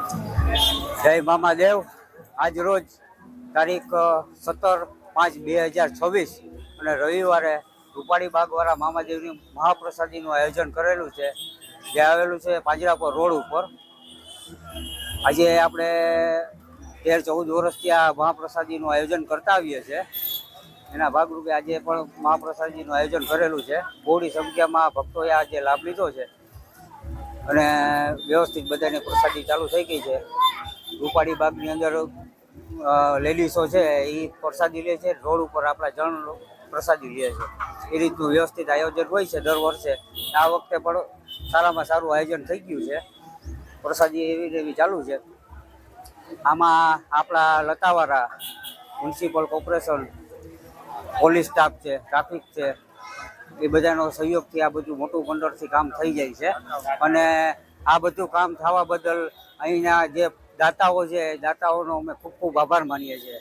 જય મામાદેવ। આજ રોજ તારીખ 17/5/2026 અને રવિવારે રૂપાળી બાગવાળા મામાદેવની મહાપ્રસાદીનું આયોજન કરેલું છે, જે આવેલું છે પાંજરાપોર રોડ ઉપર। આજે આપણે 13-14 વર્ષથી આ મહાપ્રસાદીનું આયોજન કરતા આવીએ છીએ। એના ભાગરૂપે આજે પણ મહાપ્રસાદીનું આયોજન કરેલું છે। બહોળી સંખ્યામાં ભક્તોએ આજે લાભ લીધો છે અને વ્યવસ્થિત બધાની પ્રસાદી ચાલુ થઈ ગઈ છે। રૂપાળી બાગની અંદર લેડીઝો છે એ પ્રસાદી લે છે, રોડ ઉપર આપણા જણ પ્રસાદી લે છે। એ રીતનું વ્યવસ્થિત આયોજન હોય છે દર વર્ષે। આ વખતે પણ સારામાં સારું આયોજન થઈ ગયું છે, પ્રસાદી એવી ચાલુ છે। આમાં આપણા લતાવાળા, મ્યુનિસિપલ કોર્પોરેશન, પોલીસ સ્ટાફ છે, ટ્રાફિક છે, એ બધાનો સહયોગથી આ બધું મોટું મંડળથી કામ થઈ જાય છે। અને આ બધું કામ થવા બદલ અહીંના જે દાતાઓ છે, દાતાઓનો અમે ખૂબ ખૂબ આભાર માનીએ છીએ।